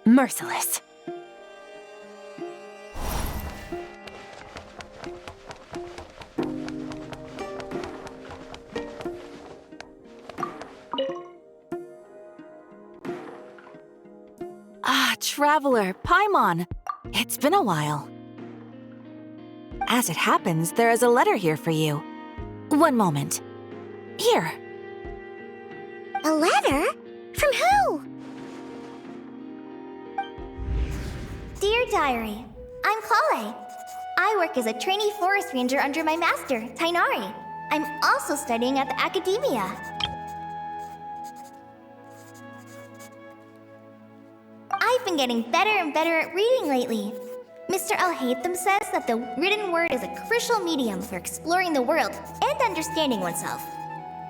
Merciless. Ah, Traveler, Paimon. It's been a while. As it happens, there is a letter here for you. One moment. Here. A letter? From who? Dear Diary, I'm Kale. I work as a trainee forest ranger under my master, Tainari. I'm also studying at the academia. I've been getting better and better at reading lately. Mr. Alhaitham says that the written word is a crucial medium for exploring the world and understanding oneself.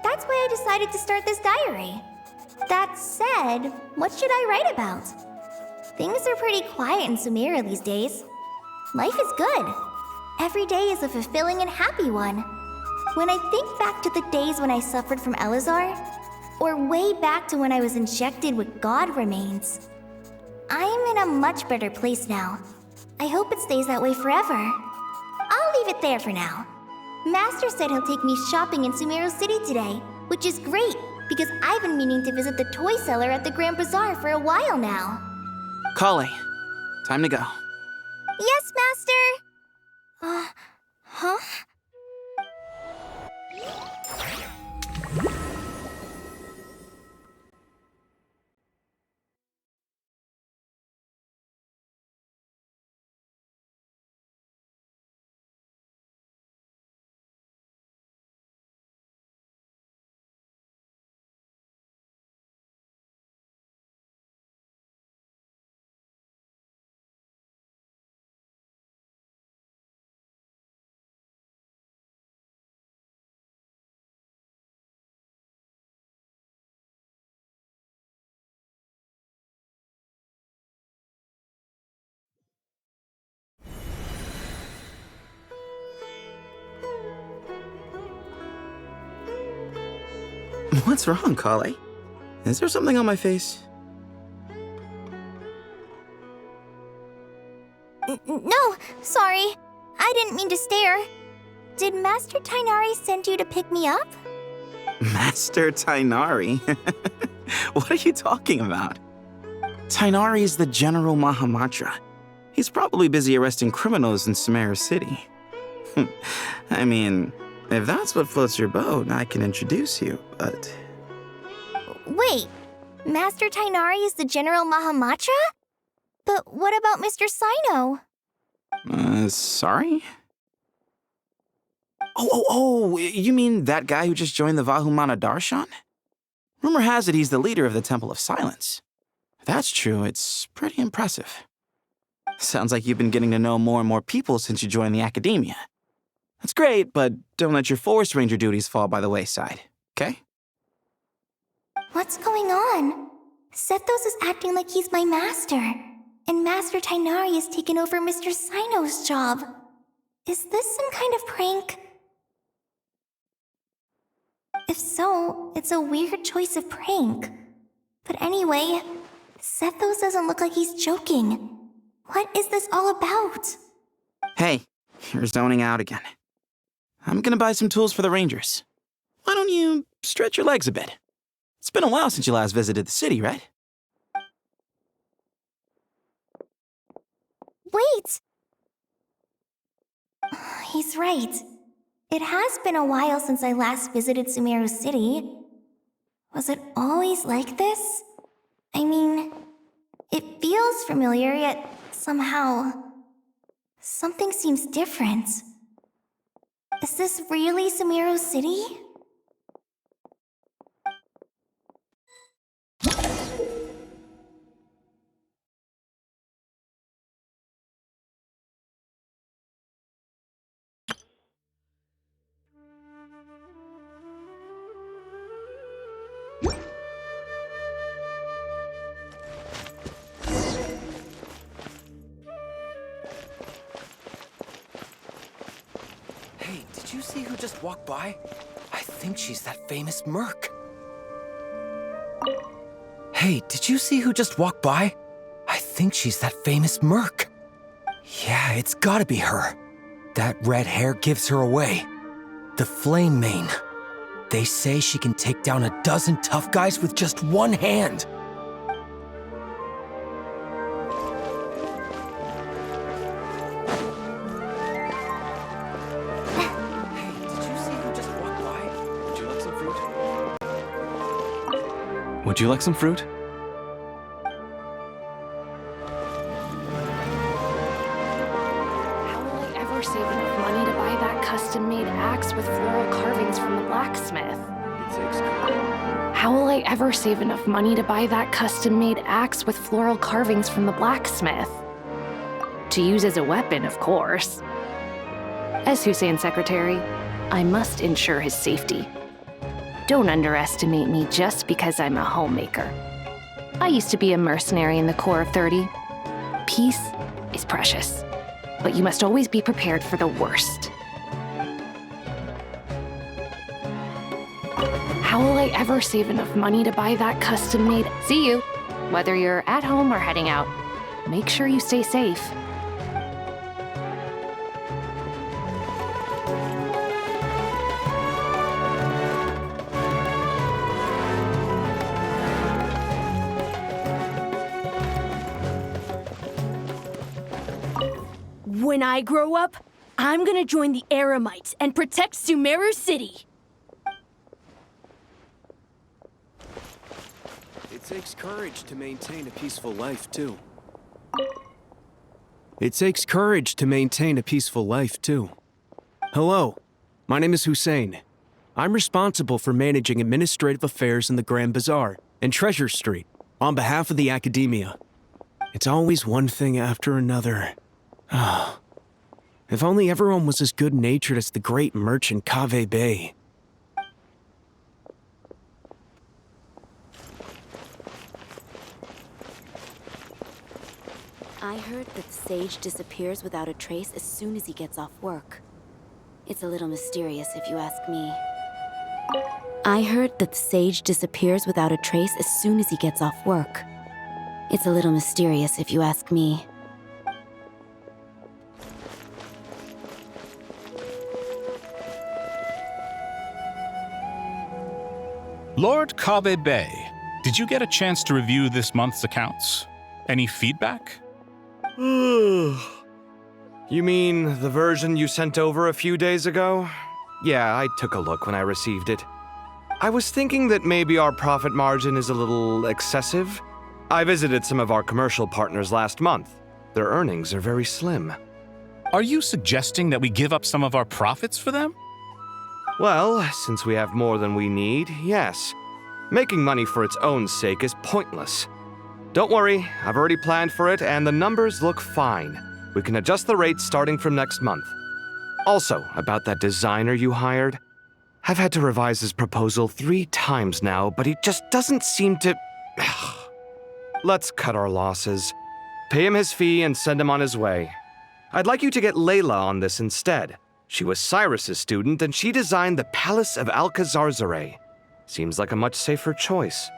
That's why I decided to start this diary. That said, what should I write about? Things are pretty quiet in Sumeria these days. Life is good. Every day is a fulfilling and happy one. When I think back to the days when I suffered from Elazar, or way back to when I was injected with god remains, I'm in a much better place now. I hope it stays that way forever. I'll leave it there for now. Master said he'll take me shopping in Sumeru City today, which is great because I've been meaning to visit the toy seller at the Grand Bazaar for a while now. Kale, time to go. Yes, Master! Huh? What's wrong, Kale? Is there something on my face? No, sorry. I didn't mean to stare. Did Master Tainari send you to pick me up? Master Tainari? What are you talking about? Tainari is the General Mahamatra. He's probably busy arresting criminals in Sumeru City. I mean, if that's what floats your boat, I can introduce you, but... Wait, Master Tainari is the General Mahamatra? But what about Mr. Sino? Sorry? Oh, you mean that guy who just joined the Vahumana Darshan? Rumor has it he's the leader of the Temple of Silence. If that's true, it's pretty impressive. Sounds like you've been getting to know more and more people since you joined the academia. That's great, but don't let your forest ranger duties fall by the wayside, okay? What's going on? Sethos is acting like he's my master, and Master Tainari has taken over Mr. Sino's job. Is this some kind of prank? If so, it's a weird choice of prank. But anyway, Sethos doesn't look like he's joking. What is this all about? Hey, you're zoning out again. I'm gonna buy some tools for the rangers. Why don't you stretch your legs a bit? It's been a while since you last visited the city, right? Wait! He's right. It has been a while since I last visited Sumeru City. Was it always like this? I mean, it feels familiar, yet somehow... something seems different. Is this really Sumeru's city? Hey, did you see who just walked by? I think she's that famous merc. Hey, did you see who just walked by? I think she's that famous merc. Yeah, it's gotta be her. That red hair gives her away. The Flame Mane. They say she can take down a dozen tough guys with just one hand. Would you like some fruit? How will I ever save enough money to buy that custom-made axe with floral carvings from the blacksmith? How will I ever save enough money to buy that custom-made axe with floral carvings from the blacksmith? To use as a weapon, of course. As Hussein's secretary, I must ensure his safety. Don't underestimate me just because I'm a homemaker. I used to be a mercenary in the Corps of 30. Peace is precious, but you must always be prepared for the worst. How will I ever save enough money to buy that custom-made... See you! Whether you're at home or heading out, make sure you stay safe. When I grow up, I'm gonna join the Eremites and protect Sumeru City. It takes courage to maintain a peaceful life, too. It takes courage to maintain a peaceful life, too. Hello, my name is Hussein. I'm responsible for managing administrative affairs in the Grand Bazaar and Treasure Street on behalf of the Academia. It's always one thing after another. If only everyone was as good-natured as the great merchant Kaveh Bey. I heard that the sage disappears without a trace as soon as he gets off work. It's a little mysterious if you ask me. I heard that the sage disappears without a trace as soon as he gets off work. It's a little mysterious if you ask me. Lord Kaveh Bey, did you get a chance to review this month's accounts? Any feedback? You mean the version you sent over a few days ago? Yeah, I took a look when I received it. I was thinking that maybe our profit margin is a little excessive. I visited some of our commercial partners last month. Their earnings are very slim. Are you suggesting that we give up some of our profits for them? Well, since we have more than we need, yes. Making money for its own sake is pointless. Don't worry, I've already planned for it, and the numbers look fine. We can adjust the rates starting from next month. Also, about that designer you hired, I've had to revise his proposal 3 times now, but he just doesn't seem to... Let's cut our losses. Pay him his fee and send him on his way. I'd like you to get Layla on this instead. She was Cyrus's student, and she designed the Palace of Alcazarzare. Seems like a much safer choice.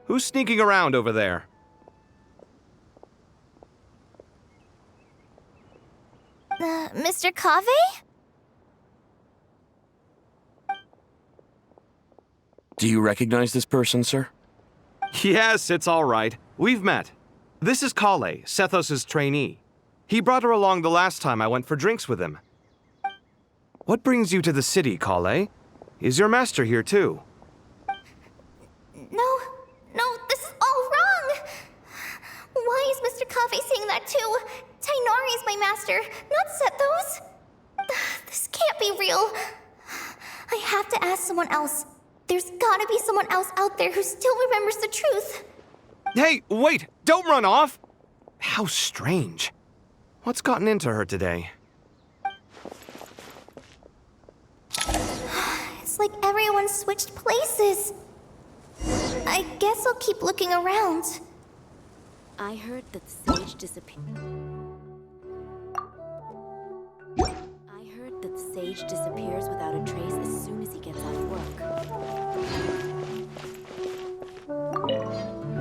Who's sneaking around over there? Mr. Kaveh? Do you recognize this person, sir? Yes, it's all right. We've met. This is Kale, Sethos' trainee. He brought her along the last time I went for drinks with him. What brings you to the city, Kale? Is your master here too? No, this is all wrong! Why is Mr. Kaveh saying that too? Tainari is my master, not Sethos. can't be real. I have to ask someone else. There's gotta be someone else out there who still remembers the truth. Hey, wait! Don't run off! How strange. What's gotten into her today? It's like everyone switched places. I guess I'll keep looking around. I heard that the sage disappeared. I heard that the sage disappears without a trace as soon as he gets off work.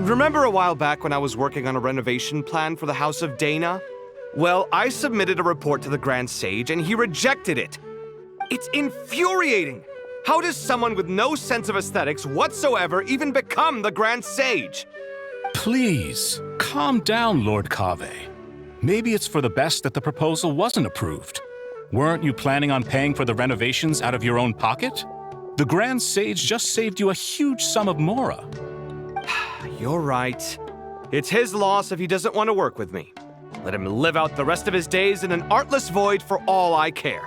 Remember a while back when I was working on a renovation plan for the House of Dana? Well, I submitted a report to the Grand Sage and he rejected it. It's infuriating! How does someone with no sense of aesthetics whatsoever even become the Grand Sage? Please, calm down, Lord Kaveh. Maybe it's for the best that the proposal wasn't approved. Weren't you planning on paying for the renovations out of your own pocket? The Grand Sage just saved you a huge sum of mora. You're right. It's his loss if he doesn't want to work with me. Let him live out the rest of his days in an artless void for all I care.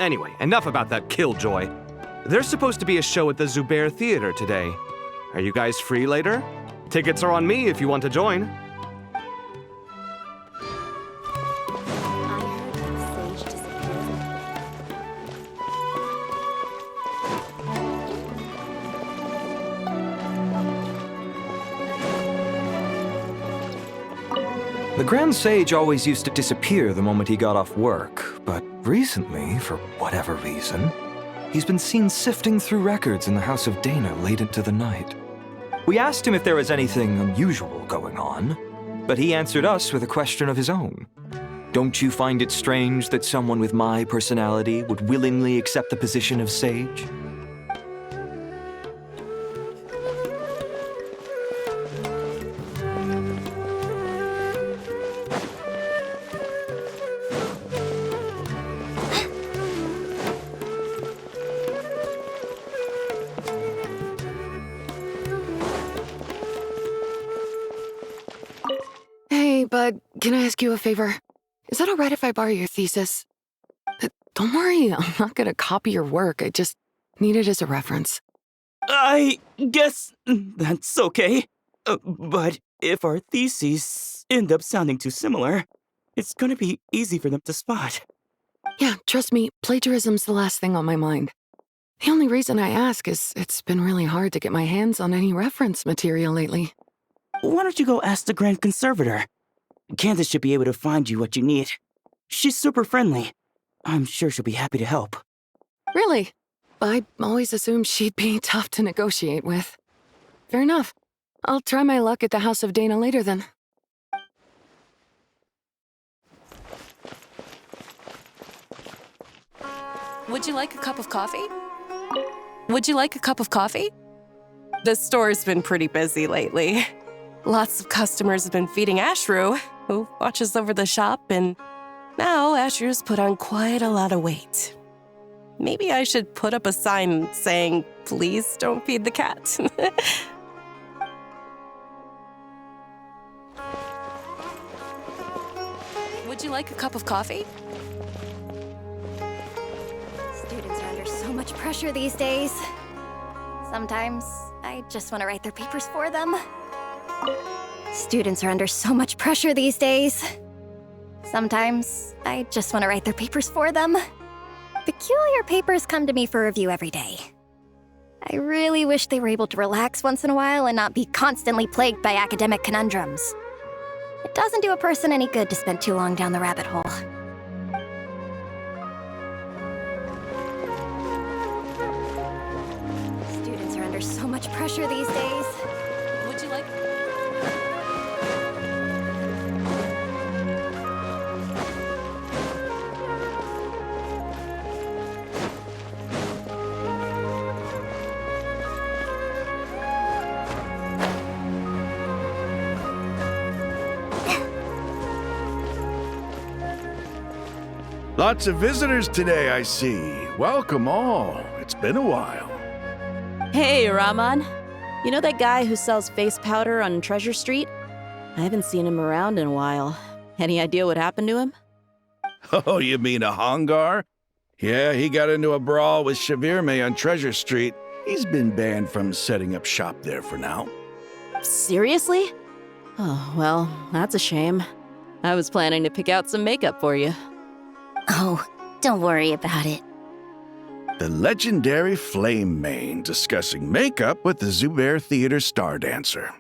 Anyway, enough about that killjoy. There's supposed to be a show at the Zubair Theater today. Are you guys free later? Tickets are on me if you want to join. I heard that the sage disappears. The Grand Sage always used to disappear the moment he got off work, but recently, for whatever reason, he's been seen sifting through records in the House of Dana late into the night. We asked him if there was anything unusual going on, but he answered us with a question of his own. Don't you find it strange that someone with my personality would willingly accept the position of sage? Hey, bud, can I ask you a favor? Is that alright if I borrow your thesis? Don't worry, I'm not gonna copy your work. I just need it as a reference. I guess that's okay. But if our theses end up sounding too similar, it's gonna be easy for them to spot. Yeah, trust me, plagiarism's the last thing on my mind. The only reason I ask is it's been really hard to get my hands on any reference material lately. Why don't you go ask the Grand Conservator? Candace should be able to find you what you need. She's super friendly. I'm sure she'll be happy to help. Really? I always assumed she'd be tough to negotiate with. Fair enough. I'll try my luck at the House of Dana later then. Would you like a cup of coffee? Would you like a cup of coffee? The store's been pretty busy lately. Lots of customers have been feeding Ashru, who watches over the shop, and now Ashru's put on quite a lot of weight. Maybe I should put up a sign saying, please don't feed the cat. Would you like a cup of coffee? Students are under so much pressure these days. Sometimes I just want to write their papers for them. Students are under so much pressure these days. Sometimes I just want to write their papers for them. Peculiar papers come to me for review every day. I really wish they were able to relax once in a while and not be constantly plagued by academic conundrums. It doesn't do a person any good to spend too long down the rabbit hole. Students are under so much pressure these days. Would you like... Lots of visitors today, I see. Welcome all. It's been a while. Hey, Rahman. You know that guy who sells face powder on Treasure Street? I haven't seen him around in a while. Any idea what happened to him? Oh, you mean a Hongar? Yeah, he got into a brawl with Shavirme on Treasure Street. He's been banned from setting up shop there for now. Seriously? Oh, well, that's a shame. I was planning to pick out some makeup for you. Oh, don't worry about it. The legendary Flame Mane discussing makeup with the Zubair Theater star dancer.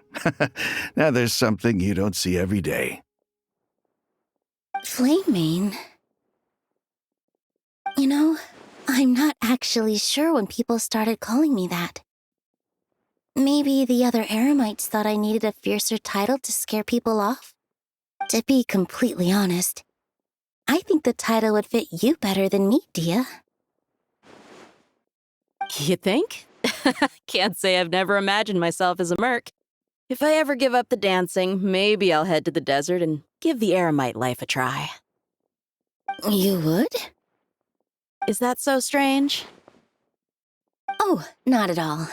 Now there's something you don't see every day. Flame Mane? You know, I'm not actually sure when people started calling me that. Maybe the other Eremites thought I needed a fiercer title to scare people off? To be completely honest, I think the title would fit you better than me, Dia. You think? Can't say I've never imagined myself as a merc. If I ever give up the dancing, maybe I'll head to the desert and give the Eremite life a try. You would? Is that so strange? Oh, not at all.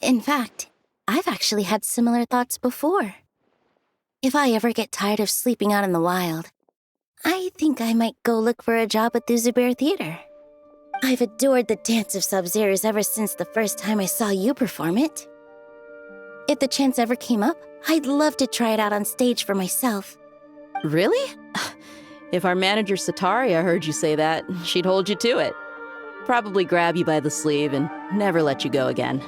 In fact, I've actually had similar thoughts before. If I ever get tired of sleeping out in the wild, I think I might go look for a job at the Zubair Theater. I've adored the dance of Sub-Zeros ever since the first time I saw you perform it. If the chance ever came up, I'd love to try it out on stage for myself. Really? If our manager Sataria heard you say that, she'd hold you to it. Probably grab you by the sleeve and never let you go again.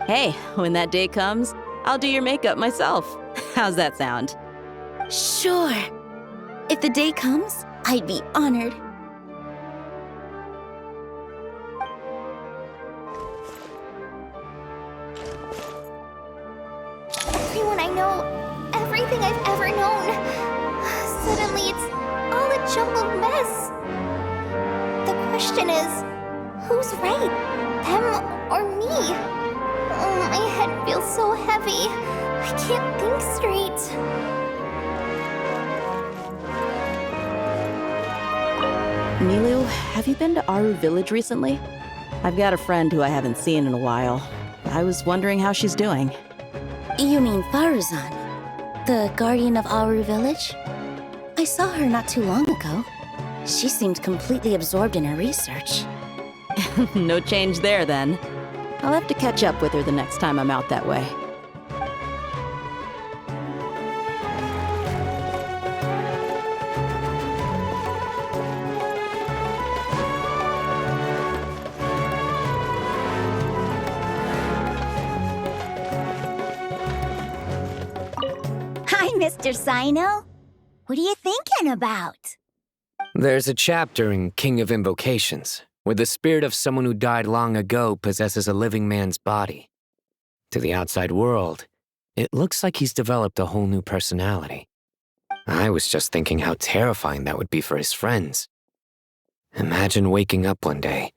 Hey, when that day comes, I'll do your makeup myself. How's that sound? Sure. If the day comes, I'd be honored. Everyone I know, everything I've ever known. Suddenly it's all a jumbled mess. The question is, who's right? Them or me? Oh, my head feels so heavy. I can't think straight. Milu, have you been to Aru Village recently? I've got a friend who I haven't seen in a while. I was wondering how she's doing. You mean Faruzan, the guardian of Aru Village? I saw her not too long ago. She seemed completely absorbed in her research. No change there, then. I'll have to catch up with her the next time I'm out that way. Hi, Mr. Sino. What are you thinking about? There's a chapter in King of Invocations where the spirit of someone who died long ago possesses a living man's body. To the outside world, it looks like he's developed a whole new personality. I was just thinking how terrifying that would be for his friends. Imagine waking up one day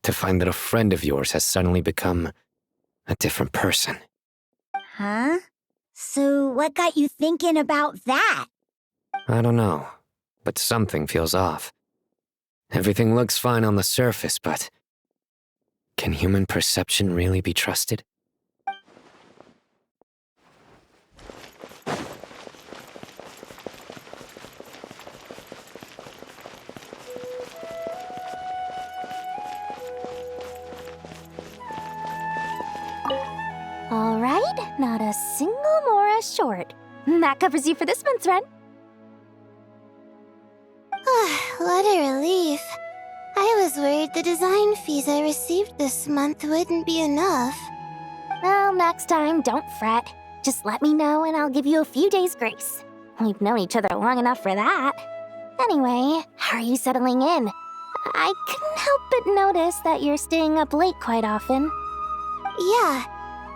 to find that a friend of yours has suddenly become a different person. Huh? So what got you thinking about that? I don't know, but something feels off. Everything looks fine on the surface, but can human perception really be trusted? All right, not a single Mora short. That covers you for this month's rent. What a relief. I was worried the design fees I received this month wouldn't be enough. Well, next time, don't fret. Just let me know and I'll give you a few days' grace. We've known each other long enough for that. Anyway, how are you settling in? I couldn't help but notice that you're staying up late quite often. Yeah,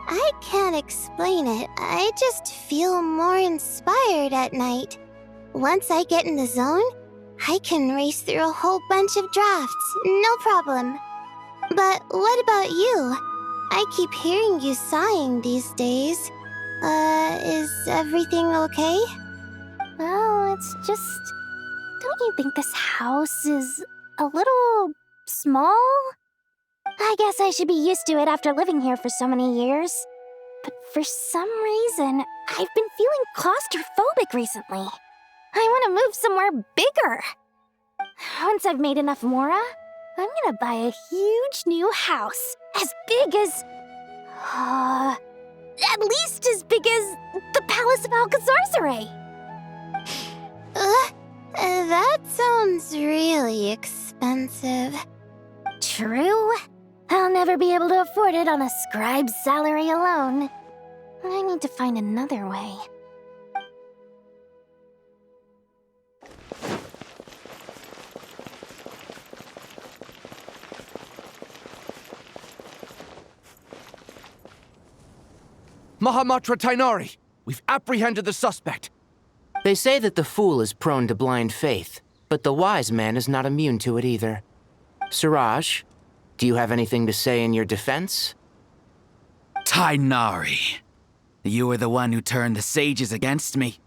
I can't explain it. I just feel more inspired at night. Once I get in the zone, I can race through a whole bunch of drafts, no problem. But what about you? I keep hearing you sighing these days. Is everything okay? Well, it's just... Don't you think this house is a little small? I guess I should be used to it after living here for so many years. But for some reason, I've been feeling claustrophobic recently. I want to move somewhere bigger. Once I've made enough Mora, I'm gonna buy a huge new house. As big as... at least as big as the Palace of Alcazarzaray. That sounds really expensive. True. I'll never be able to afford it on a scribe's salary alone. I need to find another way. Mahamatra Tainari! We've apprehended the suspect. They say that the fool is prone to blind faith, but the wise man is not immune to it either. Suraj, do you have anything to say in your defense? Tainari, you were the one who turned the sages against me.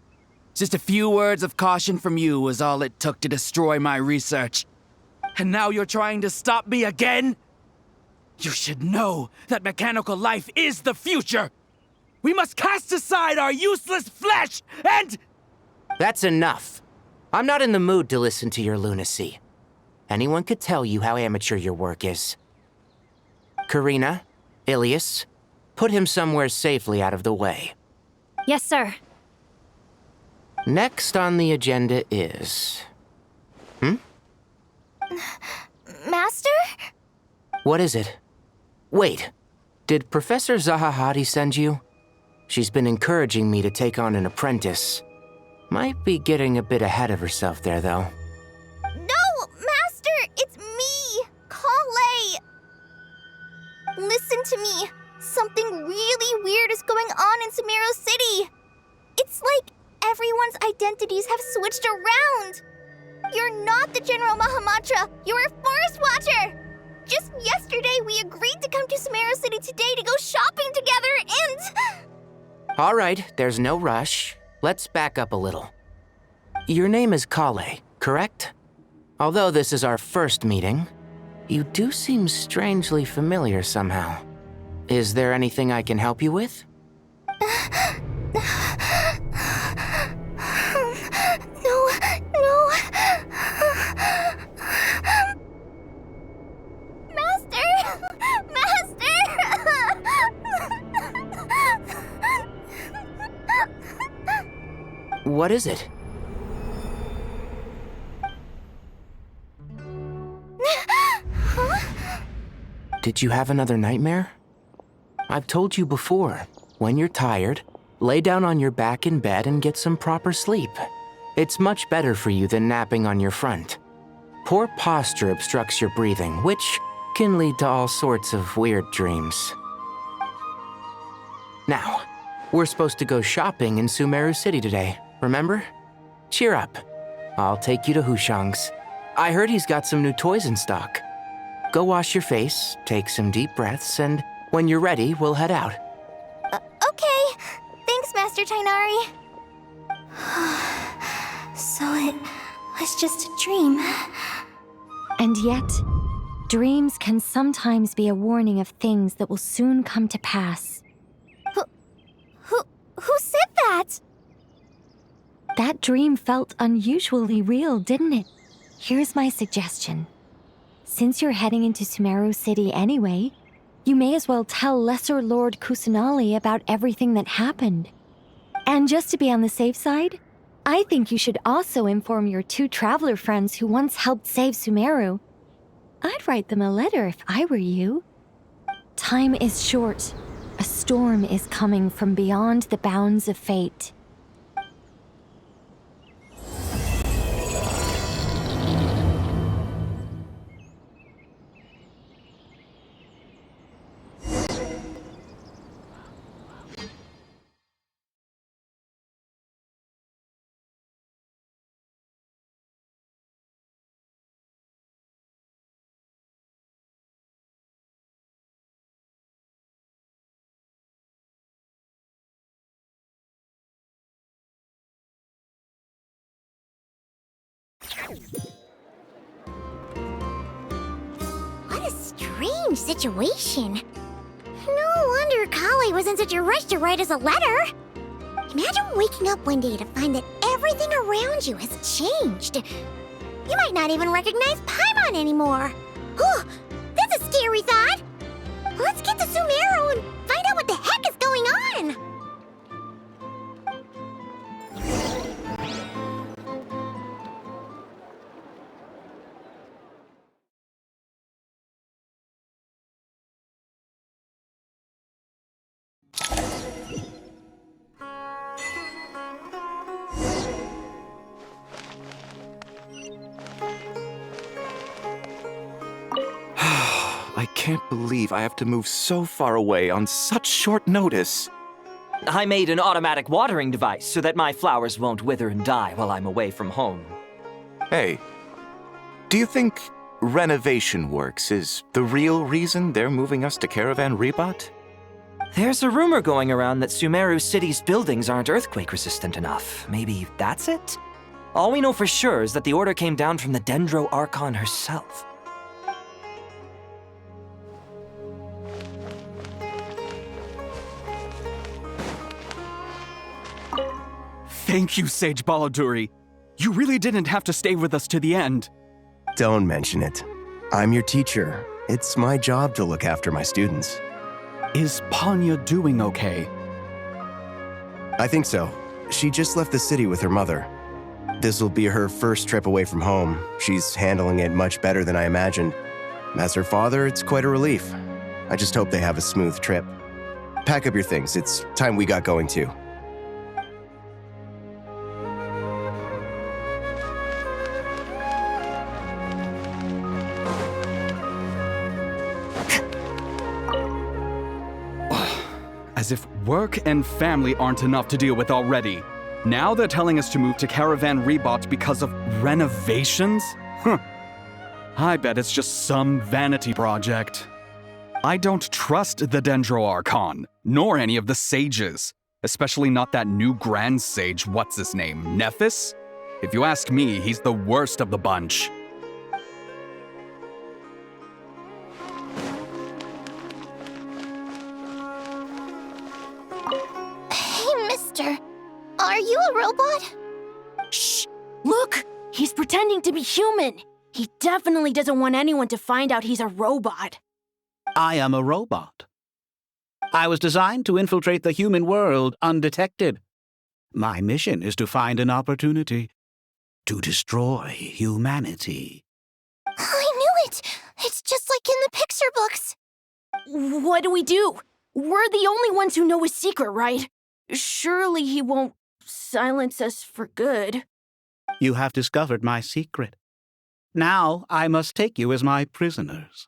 Just a few words of caution from you was all it took to destroy my research. And now you're trying to stop me again? You should know that mechanical life is the future! We must cast aside our useless flesh and... That's enough. I'm not in the mood to listen to your lunacy. Anyone could tell you how amateur your work is. Karina, Ilias, put him somewhere safely out of the way. Yes, sir. Next on the agenda is... Master? What is it? Wait, did Professor Zahahati send you? She's been encouraging me to take on an apprentice. Might be getting a bit ahead of herself there, though. No, Master! It's me! Kale! Listen to me. Something really weird is going on in Sumeru City. It's like everyone's identities have switched around. You're not the General Mahamatra. You're a Forest Watcher. Just yesterday, we agreed to come to Sumeru City today to go shopping together and... All right, there's no rush. Let's back up a little. Your name is Kale, correct? Although this is our first meeting, you do seem strangely familiar somehow. Is there anything I can help you with? No. Master! What is it? Did you have another nightmare? I've told you before, when you're tired, lay down on your back in bed and get some proper sleep. It's much better for you than napping on your front. Poor posture obstructs your breathing, which can lead to all sorts of weird dreams. Now, we're supposed to go shopping in Sumeru City today, remember? Cheer up. I'll take you to Hushang's. I heard he's got some new toys in stock. Go wash your face, take some deep breaths, and when you're ready, we'll head out. Okay. Thanks, Master Tainari. So it was just a dream. And yet, dreams can sometimes be a warning of things that will soon come to pass. Who said that? That dream felt unusually real, didn't it? Here's my suggestion. Since you're heading into Sumeru City anyway, you may as well tell Lesser Lord Kusanali about everything that happened. And just to be on the safe side, I think you should also inform your 2 traveler friends who once helped save Sumeru. I'd write them a letter if I were you. Time is short. A storm is coming from beyond the bounds of fate. What a strange situation. No wonder Kale was in such a rush to write us a letter. Imagine waking up one day to find that everything around you has changed. You might not even recognize Paimon anymore. Oh, that's a scary thought! Let's get to Sumeru and find out what the heck is going on! I can't believe I have to move so far away on such short notice. I made an automatic watering device so that my flowers won't wither and die while I'm away from home. Hey, do you think renovation works is the real reason they're moving us to Caravan Rebot? There's a rumor going around that Sumeru City's buildings aren't earthquake-resistant enough. Maybe that's it? All we know for sure is that the order came down from the Dendro Archon herself. Thank you, Sage Baladuri. You really didn't have to stay with us to the end. Don't mention it. I'm your teacher. It's my job to look after my students. Is Panya doing okay? I think so. She just left the city with her mother. This will be her first trip away from home. She's handling it much better than I imagined. As her father, it's quite a relief. I just hope they have a smooth trip. Pack up your things. It's time we got going too. As if work and family aren't enough to deal with already. Now they're telling us to move to Caravan Rebot because of renovations? Huh. I bet it's just some vanity project. I don't trust the Dendro Archon, nor any of the sages. Especially not that new Grand Sage, what's his name, Nephis? If you ask me, he's the worst of the bunch. Are you a robot? Shh! Look! He's pretending to be human! He definitely doesn't want anyone to find out he's a robot. I am a robot. I was designed to infiltrate the human world undetected. My mission is to find an opportunity to destroy humanity. I knew it! It's just like in the picture books. What do we do? We're the only ones who know his secret, right? Surely he won't silence us for good. You have discovered my secret. Now I must take you as my prisoners.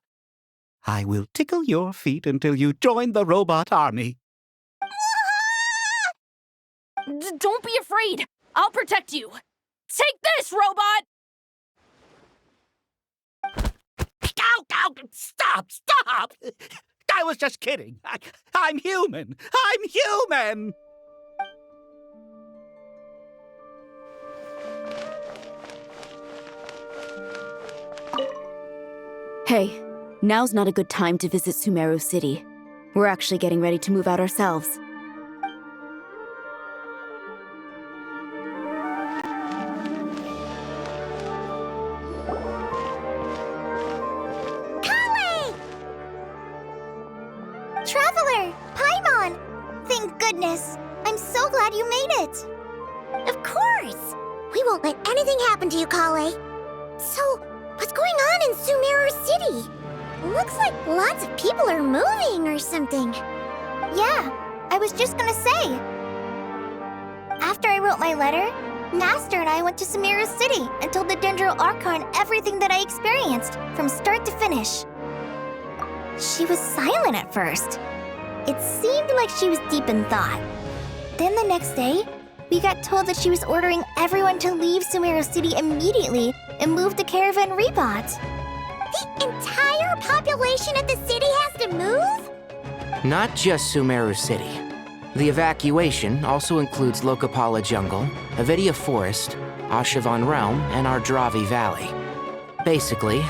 I will tickle your feet until you join the robot army. Don't be afraid! I'll protect you! Take this, robot! Ow! Stop! I was just kidding. I'm human! I'm human! Hey, now's not a good time to visit Sumeru City. We're actually getting ready to move out ourselves. Traveler! Paimon! Thank goodness. I'm so glad you made it. Of course! We won't let anything happen to you, Kale. So, what's going on in Sumeru City? Looks like lots of people are moving or something. Yeah, I was just gonna say. After I wrote my letter, Master and I went to Sumeru City and told the Dendro Archon everything that I experienced, from start to finish. She was silent at first. It seemed like she was deep in thought. Then the next day, we got told that she was ordering everyone to leave Sumeru City immediately and move to Caravan Rebot. The entire population of the city has to move? Not just Sumeru City. The evacuation also includes Lokapala Jungle, Avidia Forest, Ashavan Realm, and Ardravi Valley. Basically,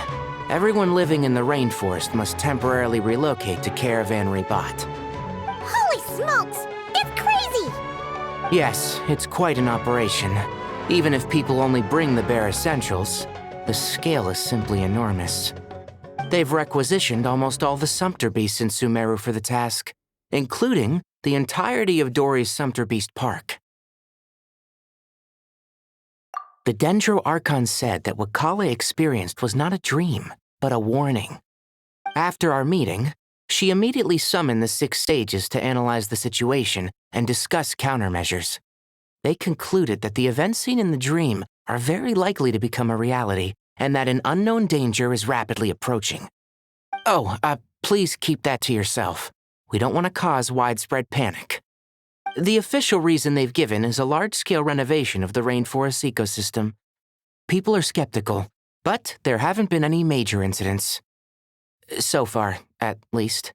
everyone living in the rainforest must temporarily relocate to Caravan Rebot. Holy smokes! It's crazy! Yes, it's quite an operation. Even if people only bring the bare essentials, the scale is simply enormous. They've requisitioned almost all the Sumpter Beasts in Sumeru for the task, including the entirety of Dory's Sumpter Beast Park. The Dendro Archon said that what Kale experienced was not a dream, but a warning. After our meeting, she immediately summoned the 6 sages to analyze the situation and discuss countermeasures. They concluded that the events seen in the dream are very likely to become a reality, and that an unknown danger is rapidly approaching. Oh, please keep that to yourself. We don't want to cause widespread panic. The official reason they've given is a large-scale renovation of the rainforest ecosystem. People are skeptical, but there haven't been any major incidents. So far, at least.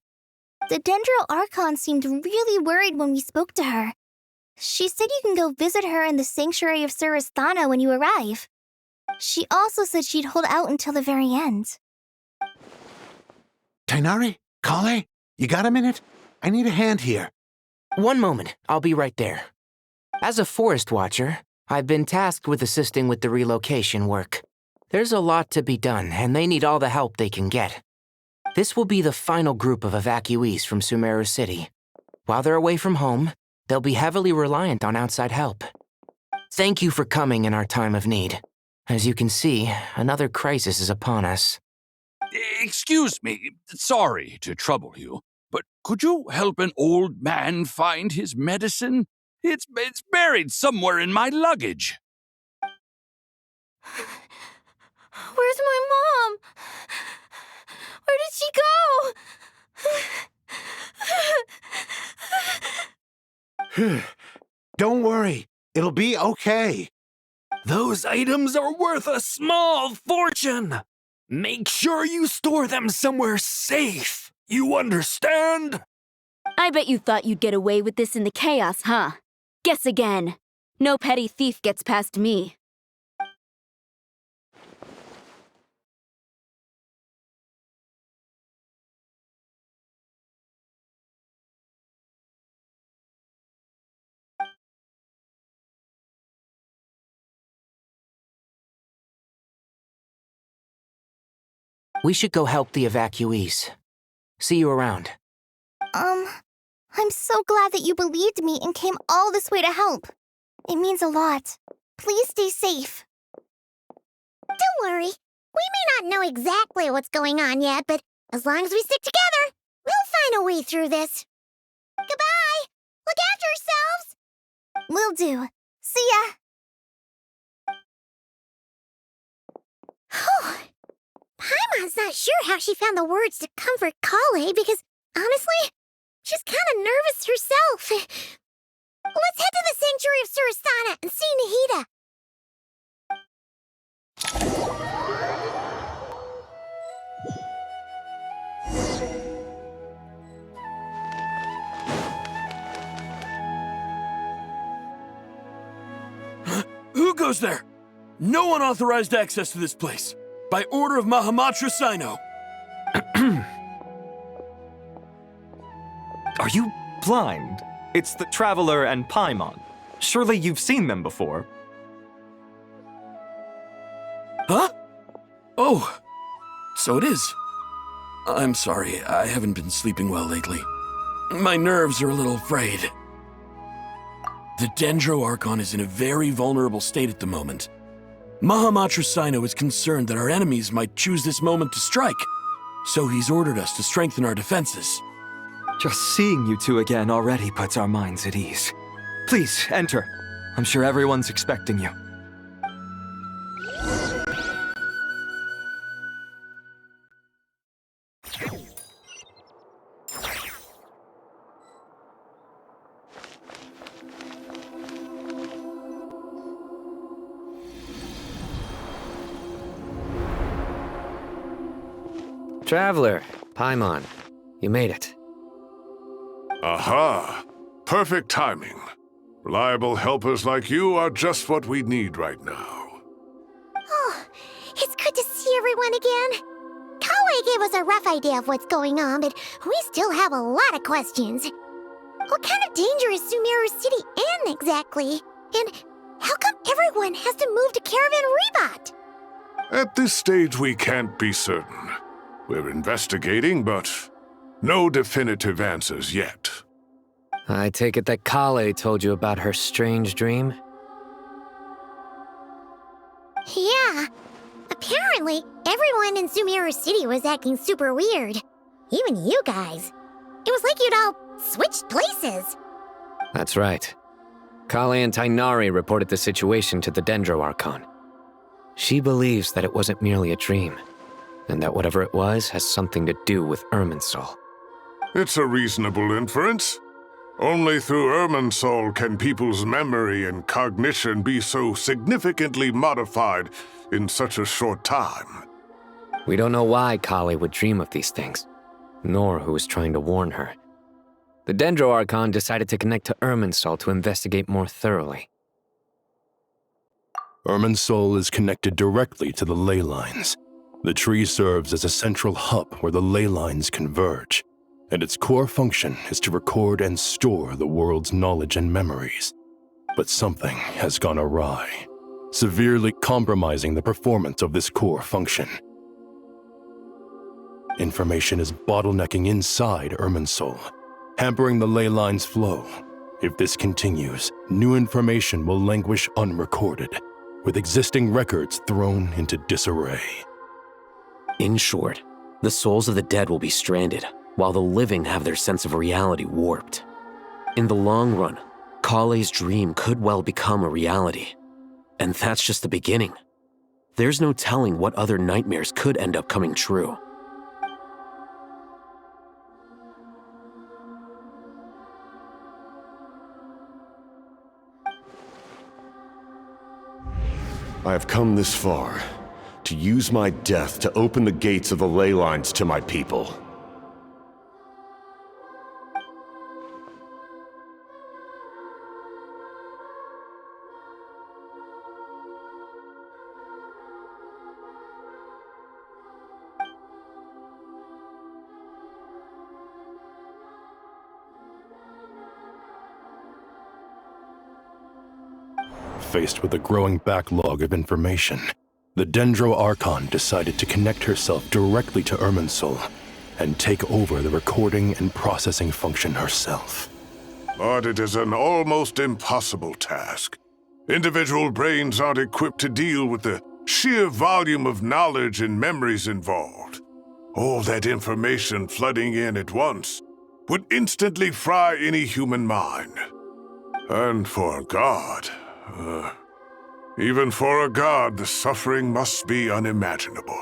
The Dendro Archon seemed really worried when we spoke to her. She said you can go visit her in the Sanctuary of Surasthana when you arrive. She also said she'd hold out until the very end. Tainari? Kale? You got a minute? I need a hand here. One moment, I'll be right there. As a forest watcher, I've been tasked with assisting with the relocation work. There's a lot to be done, and they need all the help they can get. This will be the final group of evacuees from Sumeru City. While they're away from home, they'll be heavily reliant on outside help. Thank you for coming in our time of need. As you can see, another crisis is upon us. Excuse me, sorry to trouble you, but could you help an old man find his medicine? It's buried somewhere in my luggage. Where's my mom? Where did she go? Don't worry, it'll be okay. Those items are worth a small fortune. Make sure you store them somewhere safe. You understand? I bet you thought you'd get away with this in the chaos, huh? Guess again. No petty thief gets past me. We should go help the evacuees. See you around. I'm so glad that you believed me and came all this way to help. It means a lot. Please stay safe. Don't worry. We may not know exactly what's going on yet, but as long as we stick together, we'll find a way through this. Goodbye! Look after yourselves! Will do. See ya! Paimon's not sure how she found the words to comfort Kale because, honestly, she's kind of nervous herself. Let's head to the Sanctuary of Surasthana and see Nahida. Who goes there? No unauthorized access to this place. By order of Mahamatra Sino. Are you blind? It's the Traveler and Paimon. Surely you've seen them before. Huh? Oh, so it is. I'm sorry, I haven't been sleeping well lately. My nerves are a little frayed. The Dendro Archon is in a very vulnerable state at the moment. Mahamatra Sino is concerned that our enemies might choose this moment to strike, so he's ordered us to strengthen our defenses. Just seeing you two again already puts our minds at ease. Please, enter. I'm sure everyone's expecting you. Traveler, Paimon, you made it. Aha! Perfect timing. Reliable helpers like you are just what we need right now. Oh, it's good to see everyone again. Kale gave us a rough idea of what's going on, but we still have a lot of questions. What kind of danger is Sumeru City in exactly? And how come everyone has to move to Caravan Rebat? At this stage, we can't be certain. We're investigating, but no definitive answers yet. I take it that Kale told you about her strange dream? Yeah. Apparently, everyone in Sumeru City was acting super weird. Even you guys. It was like you'd all switched places. That's right. Kale and Tainari reported the situation to the Dendro Archon. She believes that it wasn't merely a dream, and that whatever it was has something to do with Irminsul. It's a reasonable inference. Only through Irminsul can people's memory and cognition be so significantly modified in such a short time. We don't know why Kale would dream of these things, nor who was trying to warn her. The Dendro Archon decided to connect to Irminsul to investigate more thoroughly. Irminsul is connected directly to the ley lines. The tree serves as a central hub where the ley lines converge, and its core function is to record and store the world's knowledge and memories. But something has gone awry, severely compromising the performance of this core function. Information is bottlenecking inside Irminsul, hampering the ley line's flow. If this continues, new information will languish unrecorded, with existing records thrown into disarray. In short, the souls of the dead will be stranded, while the living have their sense of reality warped. In the long run, Kale's dream could well become a reality. And that's just the beginning. There's no telling what other nightmares could end up coming true. I have come this far, to use my death to open the gates of the ley lines to my people. Faced with a growing backlog of information, the Dendro Archon decided to connect herself directly to Irminsul and take over the recording and processing function herself. But it is an almost impossible task. Individual brains aren't equipped to deal with the sheer volume of knowledge and memories involved. All that information flooding in at once would instantly fry any human mind. And for God, even for a god, the suffering must be unimaginable.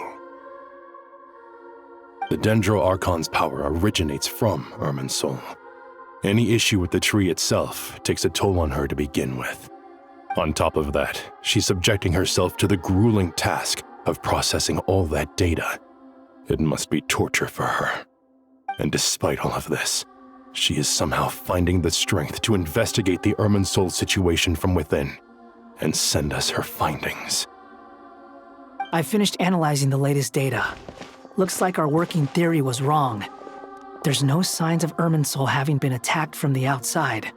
The Dendro Archon's power originates from Irminsul. Any issue with the tree itself takes a toll on her to begin with. On top of that, she's subjecting herself to the grueling task of processing all that data. It must be torture for her. And despite all of this, she is somehow finding the strength to investigate the Irminsul situation from within and send us her findings. I finished analyzing the latest data. Looks like our working theory was wrong. There's no signs of Irminsul having been attacked from the outside.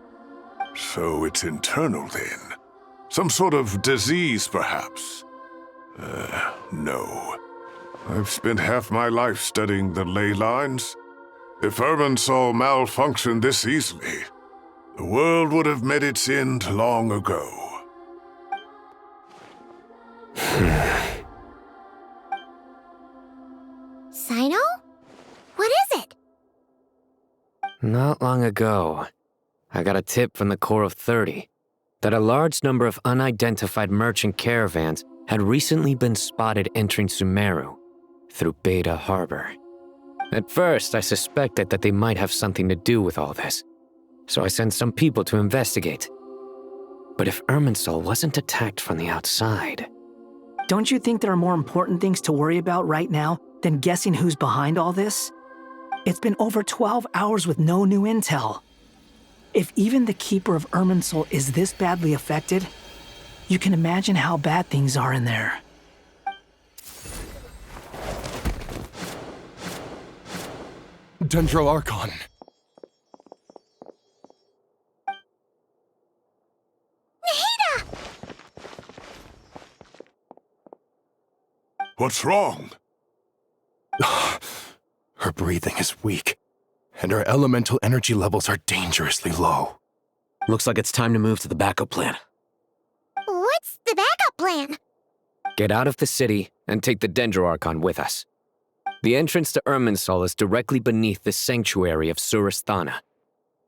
So it's internal then? Some sort of disease, perhaps? No. I've spent half my life studying the ley lines. If Irminsul malfunctioned this easily, the world would have met its end long ago. Sino? What is it? Not long ago, I got a tip from the Core of 30 that a large number of unidentified merchant caravans had recently been spotted entering Sumeru through Beta Harbor. At first, I suspected that they might have something to do with all this, so I sent some people to investigate. But if Irminsul wasn't attacked from the outside... Don't you think there are more important things to worry about right now than guessing who's behind all this? It's been over 12 hours with no new intel. If even the Keeper of Irminsul is this badly affected, you can imagine how bad things are in there. Dendro Archon. What's wrong? Her breathing is weak, and her elemental energy levels are dangerously low. Looks like it's time to move to the backup plan. What's the backup plan? Get out of the city and take the Dendro Archon with us. The entrance to Irminsul is directly beneath the sanctuary of Surasthana.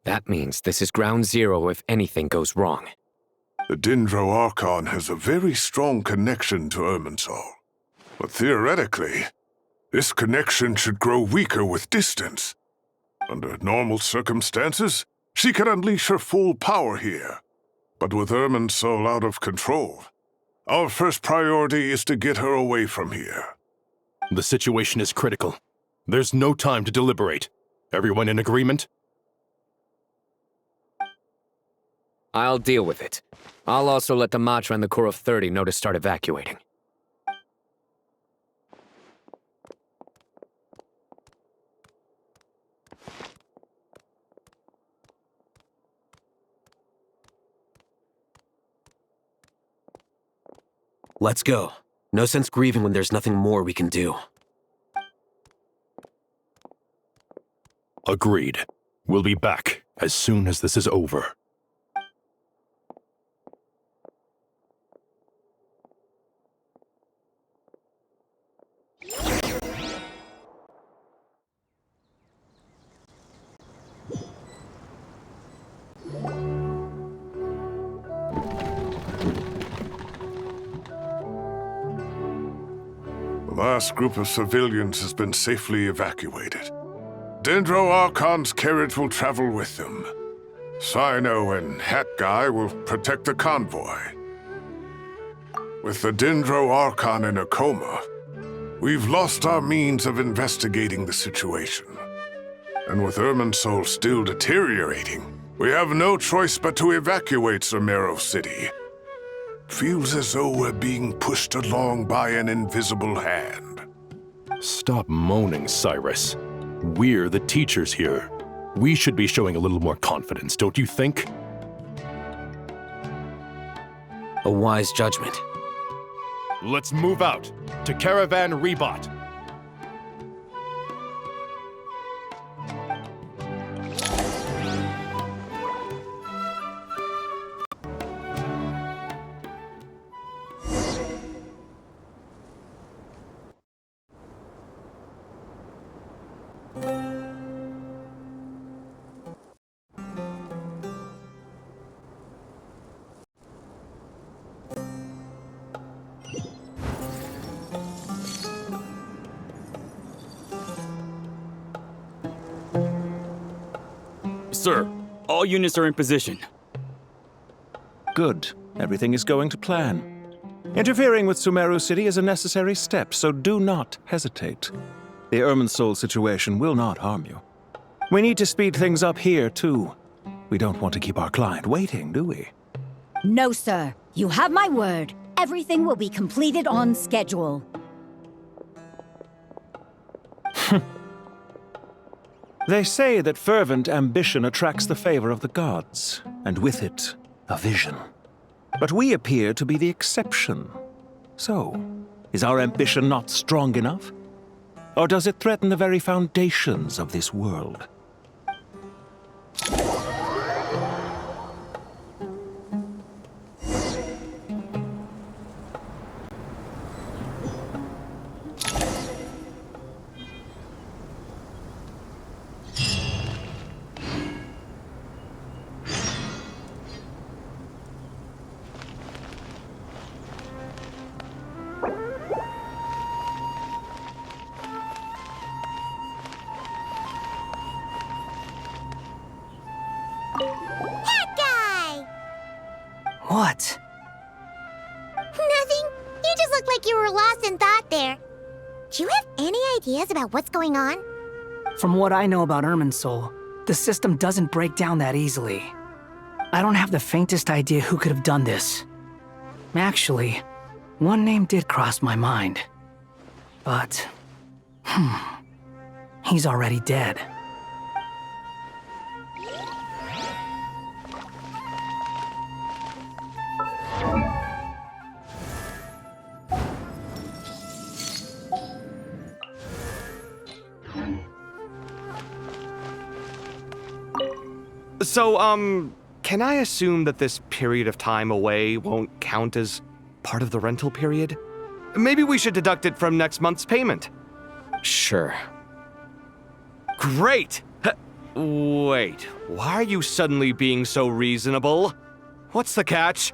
That means this is ground zero if anything goes wrong. The Dendro Archon has a very strong connection to Irminsul. But theoretically, this connection should grow weaker with distance. Under normal circumstances, she can unleash her full power here. But with Irminsul out of control, our first priority is to get her away from here. The situation is critical. There's no time to deliberate. Everyone in agreement? I'll deal with it. I'll also let the Matra and the Core of 30 know to start evacuating. Let's go. No sense grieving when there's nothing more we can do. Agreed. We'll be back as soon as this is over. The last group of civilians has been safely evacuated. Dendro Archon's carriage will travel with them. Cyno and Hat Guy will protect the convoy. With the Dendro Archon in a coma, we've lost our means of investigating the situation. And with Irminsul still deteriorating, we have no choice but to evacuate Sumeru City. Feels as though we're being pushed along by an invisible hand. Stop moaning, Cyrus. We're the teachers here. We should be showing a little more confidence, don't you think? A wise judgment. Let's move out to Caravan Rebot. Sir, all units are in position. Good. Everything is going to plan. Interfering with Sumeru City is a necessary step, so do not hesitate. The Irminsul situation will not harm you. We need to speed things up here, too. We don't want to keep our client waiting, do we? No, sir. You have my word. Everything will be completed on schedule. They say that fervent ambition attracts the favor of the gods, and with it, a vision. But we appear to be the exception. So, is our ambition not strong enough? Or does it threaten the very foundations of this world? What? Nothing. You just looked like you were lost in thought there. Do you have any ideas about what's going on? From what I know about Irminsul, the system doesn't break down that easily. I don't have the faintest idea who could have done this. Actually, one name did cross my mind. But, he's already dead. So, can I assume that this period of time away won't count as part of the rental period? Maybe we should deduct it from next month's payment. Sure. Great! Wait, why are you suddenly being so reasonable? What's the catch?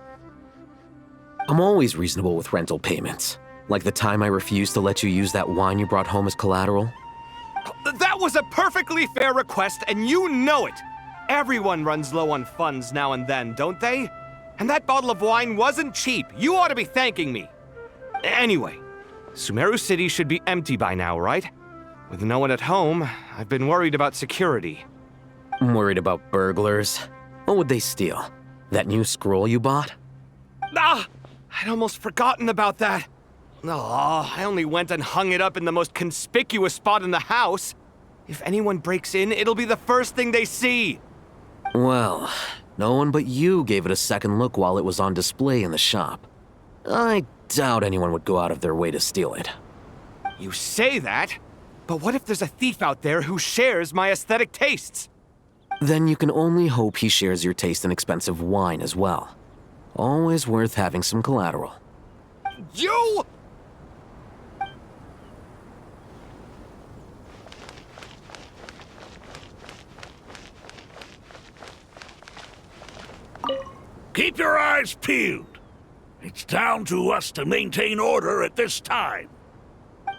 I'm always reasonable with rental payments. Like the time I refused to let you use that wine you brought home as collateral. That was a perfectly fair request, and you know it! Everyone runs low on funds now and then, don't they? And that bottle of wine wasn't cheap. You ought to be thanking me. Anyway, Sumeru City should be empty by now, right? With no one at home, I've been worried about security. I'm worried about burglars. What would they steal? That new scroll you bought? Ah! I'd almost forgotten about that. Oh, I only went and hung it up in the most conspicuous spot in the house. If anyone breaks in, it'll be the first thing they see. Well, no one but you gave it a second look while it was on display in the shop. I doubt anyone would go out of their way to steal it. You say that, but what if there's a thief out there who shares my aesthetic tastes? Then you can only hope he shares your taste in expensive wine as well. Always worth having some collateral. You! Keep your eyes peeled. It's down to us to maintain order at this time.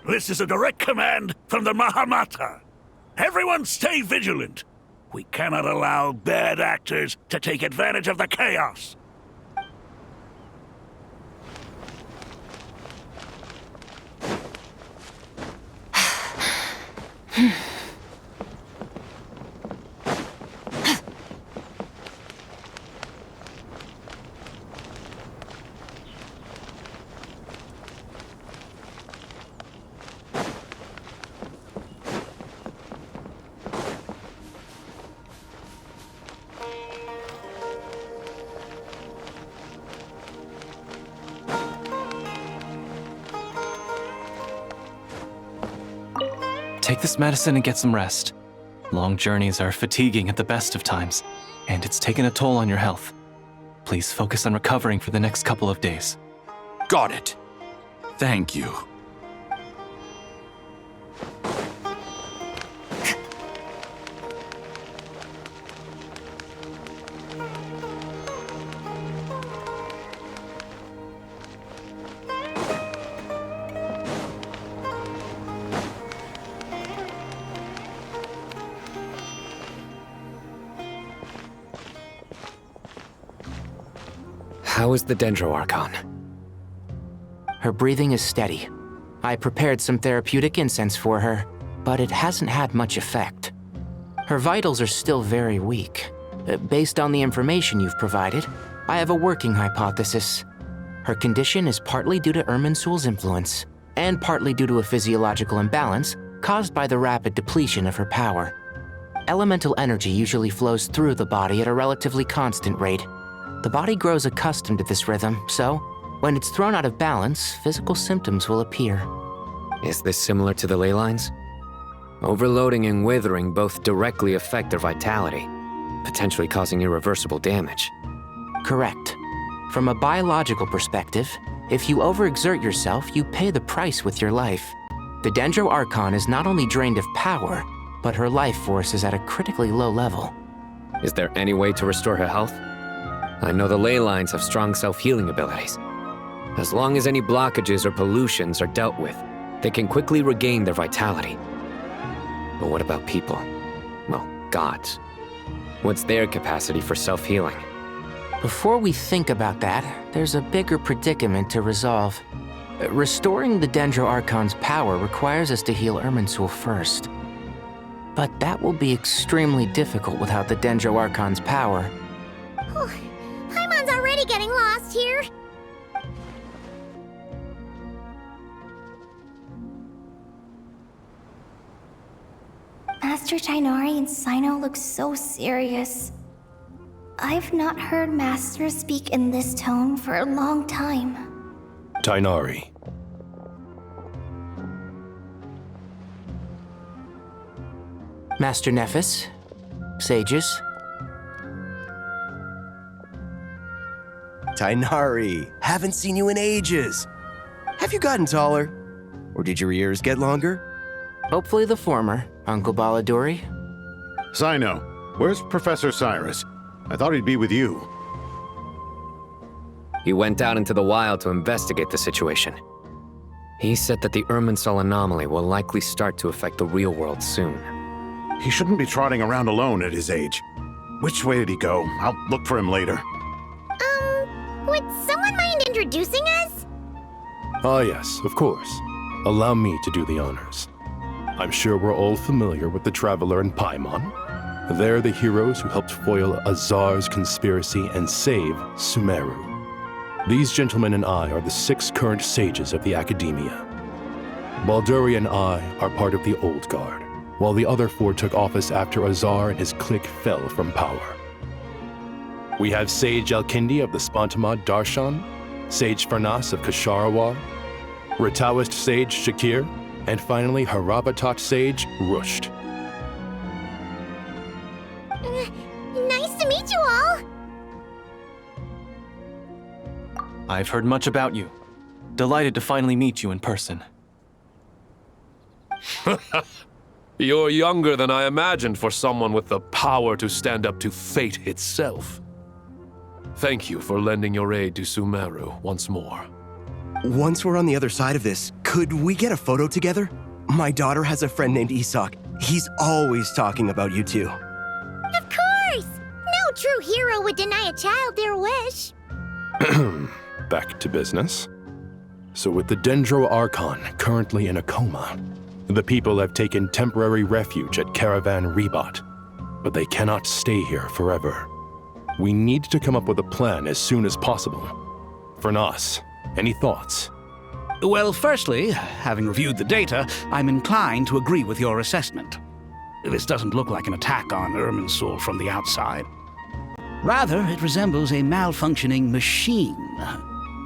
This is a direct command from the Mahamata. Everyone stay vigilant. We cannot allow bad actors to take advantage of the chaos. Take this medicine and get some rest. Long journeys are fatiguing at the best of times, and it's taken a toll on your health. Please focus on recovering for the next couple of days. Got it. Thank you. How is the Dendro Archon? Her breathing is steady. I prepared some therapeutic incense for her, but it hasn't had much effect. Her vitals are still very weak. Based on the information you've provided, I have a working hypothesis. Her condition is partly due to Irminsul's influence, and partly due to a physiological imbalance caused by the rapid depletion of her power. Elemental energy usually flows through the body at a relatively constant rate. The body grows accustomed to this rhythm, so when it's thrown out of balance, physical symptoms will appear. Is this similar to the ley lines? Overloading and withering both directly affect their vitality, potentially causing irreversible damage. Correct. From a biological perspective, if you overexert yourself, you pay the price with your life. The Dendro Archon is not only drained of power, but her life force is at a critically low level. Is there any way to restore her health? I know the ley lines have strong self-healing abilities. As long as any blockages or pollutions are dealt with, they can quickly regain their vitality. But what about people? Well, gods. What's their capacity for self-healing? Before we think about that, there's a bigger predicament to resolve. Restoring the Dendro Archon's power requires us to heal Irminsul first. But that will be extremely difficult without the Dendro Archon's power. Paimon's already getting lost here. Master Tainari and Sino look so serious. I've not heard Master speak in this tone for a long time. Tainari. Master Nephis, sages, Tainari, haven't seen you in ages. Have you gotten taller? Or did your ears get longer? Hopefully the former, Uncle Baladori. Sino, where's Professor Cyrus? I thought he'd be with you. He went out into the wild to investigate the situation. He said that the Irminsul anomaly will likely start to affect the real world soon. He shouldn't be trotting around alone at his age. Which way did he go? I'll look for him later. Would someone mind introducing us? Ah, yes, of course. Allow me to do the honors. I'm sure we're all familiar with the Traveler and Paimon. They're the heroes who helped foil Azar's conspiracy and save Sumeru. These gentlemen and I are the 6 current sages of the Academia. Balduri and I are part of the Old Guard, while the other 4 took office after Azar and his clique fell from power. We have Sage Elkindi of the Spontamad Darshan, Sage Farnas of Kasharawar, Rataoist Sage Shakir, and finally Harabatot Sage Rusht. Nice to meet you all! I've heard much about you. Delighted to finally meet you in person. You're younger than I imagined for someone with the power to stand up to fate itself. Thank you for lending your aid to Sumeru once more. Once we're on the other side of this, could we get a photo together? My daughter has a friend named Isak. He's always talking about you two. Of course! No true hero would deny a child their wish. Back to business. So with the Dendro Archon currently in a coma, the people have taken temporary refuge at Caravan Rebot, but they cannot stay here forever. We need to come up with a plan as soon as possible. Farnas, any thoughts? Well, firstly, having reviewed the data, I'm inclined to agree with your assessment. This doesn't look like an attack on Irminsul from the outside. Rather, it resembles a malfunctioning machine.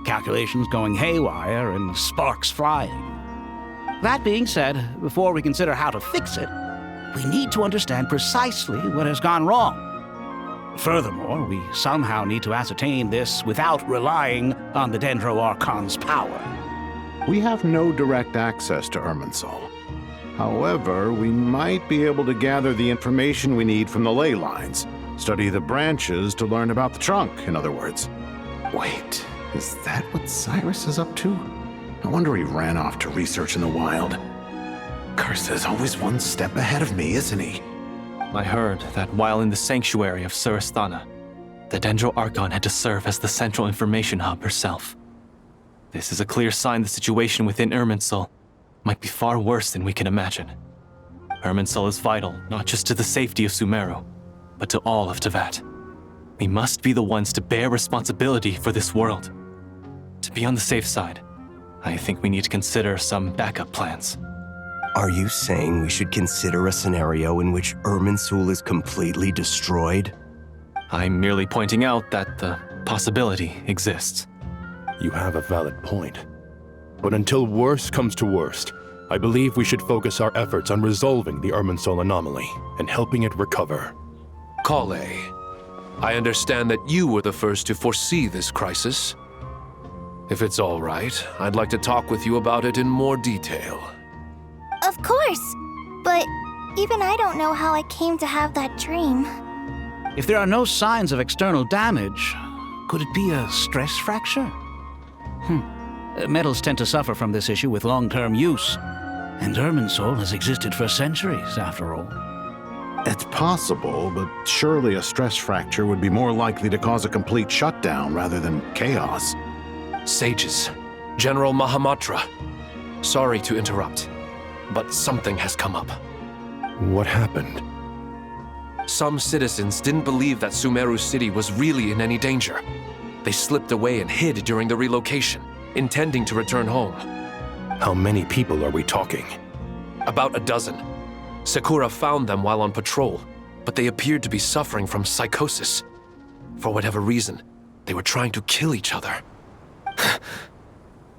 Calculations going haywire and sparks flying. That being said, before we consider how to fix it, we need to understand precisely what has gone wrong. Furthermore, we somehow need to ascertain this without relying on the Dendro Archon's power. We have no direct access to Irminsul. However, we might be able to gather the information we need from the ley lines. Study the branches to learn about the trunk, in other words. Wait, is that what Cyrus is up to? No wonder he ran off to research in the wild. Curse's always one step ahead of me, isn't he? I heard that while in the sanctuary of Surasthana, the Dendro Archon had to serve as the central information hub herself. This is a clear sign the situation within Irminsul might be far worse than we can imagine. Irminsul is vital not just to the safety of Sumeru, but to all of Teyvat. We must be the ones to bear responsibility for this world. To be on the safe side, I think we need to consider some backup plans. Are you saying we should consider a scenario in which Irminsul is completely destroyed? I'm merely pointing out that the possibility exists. You have a valid point. But until worst comes to worst, I believe we should focus our efforts on resolving the Irminsul anomaly and helping it recover. Kale, I understand that you were the first to foresee this crisis. If it's all right, I'd like to talk with you about it in more detail. Of course! But even I don't know how I came to have that dream. If there are no signs of external damage, could it be a stress fracture? Metals tend to suffer from this issue with long-term use, and Irminsul has existed for centuries, after all. It's possible, but surely a stress fracture would be more likely to cause a complete shutdown rather than chaos. Sages, General Mahamatra, sorry to interrupt, but something has come up. What happened? Some citizens didn't believe that Sumeru City was really in any danger. They slipped away and hid during the relocation, intending to return home. How many people are we talking? About a dozen. Sakura found them while on patrol, but they appeared to be suffering from psychosis. For whatever reason, they were trying to kill each other.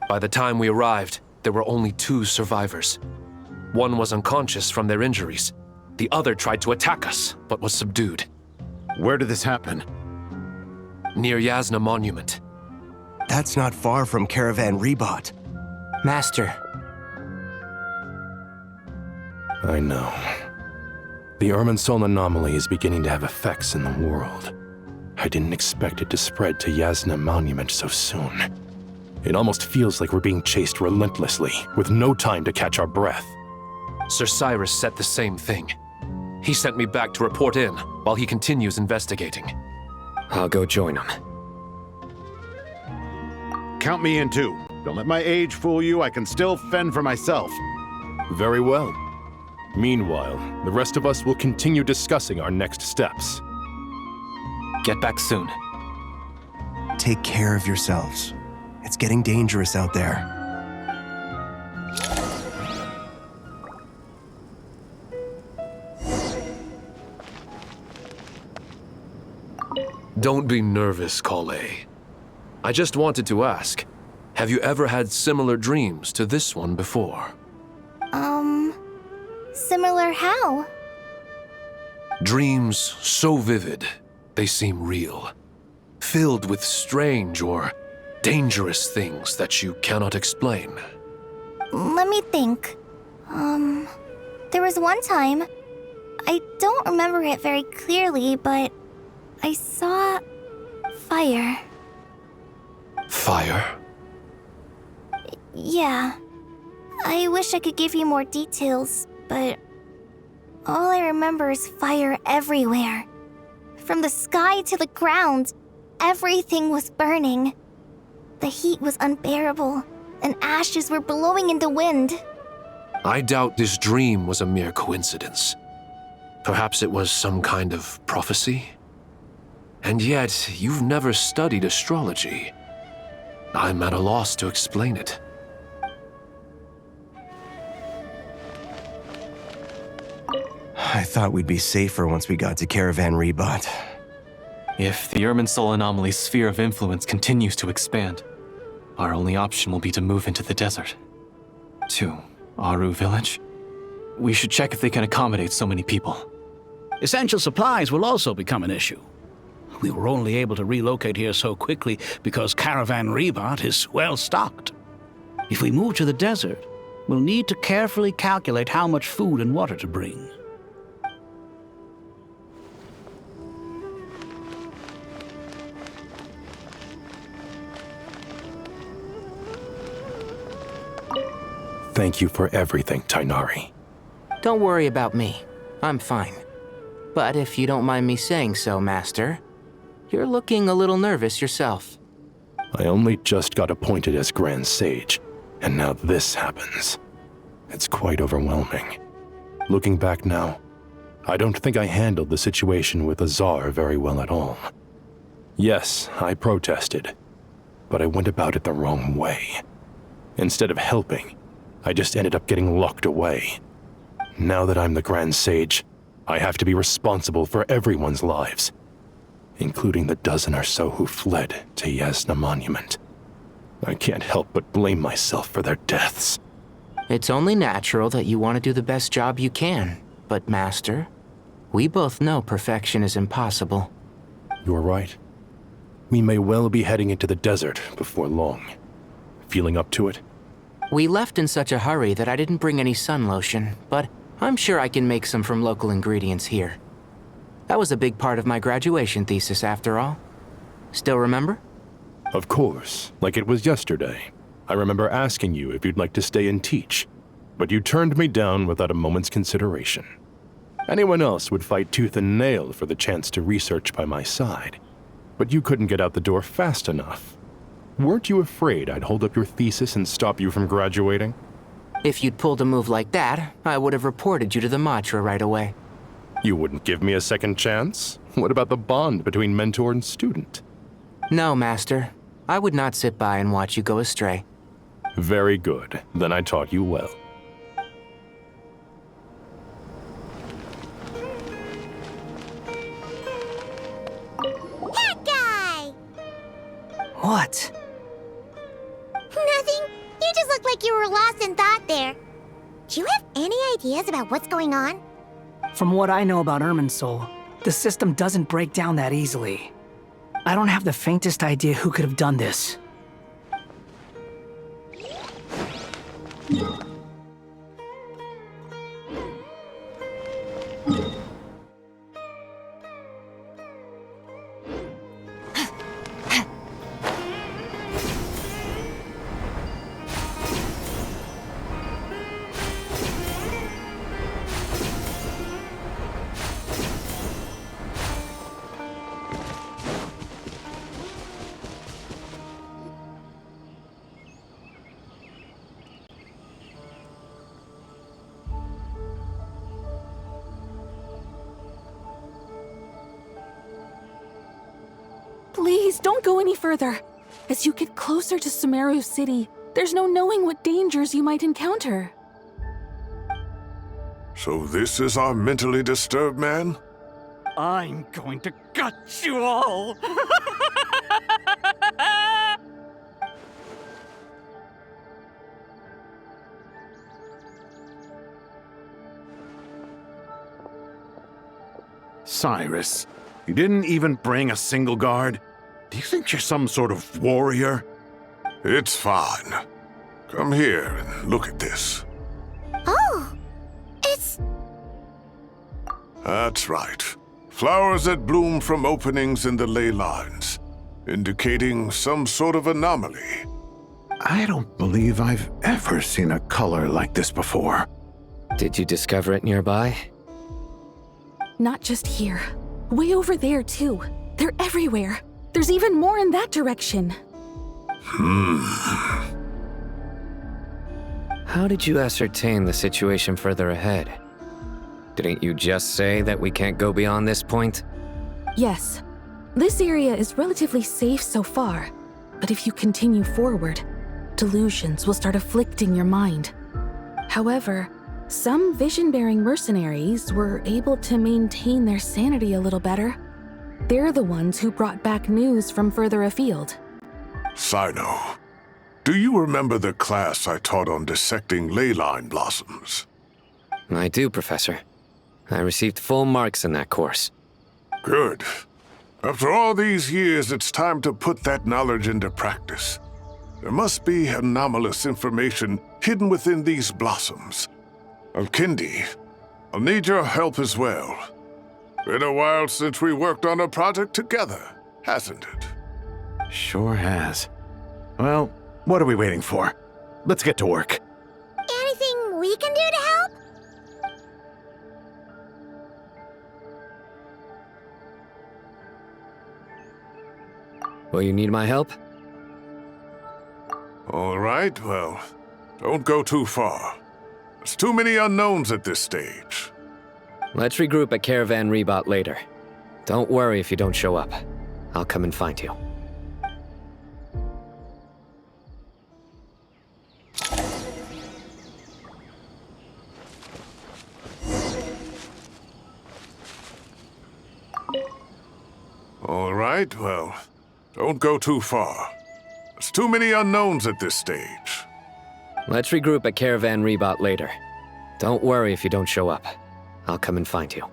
By the time we arrived, there were only 2 survivors. One was unconscious from their injuries. The other tried to attack us, but was subdued. Where did this happen? Near Yasna Monument. That's not far from Caravan Rebot. Master. I know. The Irminsul anomaly is beginning to have effects in the world. I didn't expect it to spread to Yasna Monument so soon. It almost feels like we're being chased relentlessly, with no time to catch our breath. Sir Cyrus said the same thing. He sent me back to report in, while he continues investigating. I'll go join him. Count me in too. Don't let my age fool you, I can still fend for myself. Very well. Meanwhile, the rest of us will continue discussing our next steps. Get back soon. Take care of yourselves. It's getting dangerous out there. Don't be nervous, Kale. I just wanted to ask, have you ever had similar dreams to this one before? Similar how? Dreams so vivid, they seem real. Filled with strange or dangerous things that you cannot explain. Let me think. There was one time, I don't remember it very clearly, but I saw fire. Fire? Yeah. I wish I could give you more details, but all I remember is fire everywhere. From the sky to the ground, everything was burning. The heat was unbearable, and ashes were blowing in the wind. I doubt this dream was a mere coincidence. Perhaps it was some kind of prophecy? And yet, you've never studied astrology. I'm at a loss to explain it. I thought we'd be safer once we got to Caravan Rebot. If the Irminsul anomaly's sphere of influence continues to expand, our only option will be to move into the desert. To Aru village? We should check if they can accommodate so many people. Essential supplies will also become an issue. We were only able to relocate here so quickly because Caravan Rebot is well stocked. If we move to the desert, we'll need to carefully calculate how much food and water to bring. Thank you for everything, Tainari. Don't worry about me. I'm fine. But if you don't mind me saying so, Master, you're looking a little nervous yourself. I only just got appointed as Grand Sage, and now this happens. It's quite overwhelming. Looking back now, I don't think I handled the situation with Azar very well at all. Yes, I protested, but I went about it the wrong way. Instead of helping, I just ended up getting locked away. Now that I'm the Grand Sage, I have to be responsible for everyone's lives, including the dozen or so who fled to Yasna Monument. I can't help but blame myself for their deaths. It's only natural that you want to do the best job you can, but Master, we both know perfection is impossible. You're right. We may well be heading into the desert before long. Feeling up to it? We left in such a hurry that I didn't bring any sun lotion, but I'm sure I can make some from local ingredients here. That was a big part of my graduation thesis, after all. Still remember? Of course, like it was yesterday. I remember asking you if you'd like to stay and teach, but you turned me down without a moment's consideration. Anyone else would fight tooth and nail for the chance to research by my side, but you couldn't get out the door fast enough. Weren't you afraid I'd hold up your thesis and stop you from graduating? If you'd pulled a move like that, I would have reported you to the Matra right away. You wouldn't give me a second chance? What about the bond between mentor and student? No, Master. I would not sit by and watch you go astray. Very good. Then I taught you well. That guy! What? Nothing. You just looked like you were lost in thought there. Do you have any ideas about what's going on? From what I know about Irminsul, the system doesn't break down that easily. I don't have the faintest idea who could have done this. Please, don't go any further. As you get closer to Sumeru City, there's no knowing what dangers you might encounter. So this is our mentally disturbed man? I'm going to gut you all! Cyrus, you didn't even bring a single guard? Do you think you're some sort of warrior? It's fine. Come here and look at this. Oh, it's... That's right. Flowers that bloom from openings in the ley lines, indicating some sort of anomaly. I don't believe I've ever seen a color like this before. Did you discover it nearby? Not just here. Way over there, too. They're everywhere. There's even more in that direction. How did you ascertain the situation further ahead? Didn't you just say that we can't go beyond this point? Yes. This area is relatively safe so far, but if you continue forward, delusions will start afflicting your mind. However, some vision-bearing mercenaries were able to maintain their sanity a little better. They're the ones who brought back news from further afield. Sino, do you remember the class I taught on dissecting ley line blossoms? I do, Professor. I received full marks in that course. Good. After all these years, it's time to put that knowledge into practice. There must be anomalous information hidden within these blossoms. Alkindi, I'll need your help as well. Been a while since we worked on a project together, hasn't it? Sure has. Well, what are we waiting for? Let's get to work. Anything we can do to help? Will you need my help? All right, well, don't go too far. There's too many unknowns at this stage. Let's regroup at Caravan Rebot later. Don't worry if you don't show up. I'll come and find you. All right, well, don't go too far. There's too many unknowns at this stage. Let's regroup at Caravan Rebot later. Don't worry if you don't show up. I'll come and find you.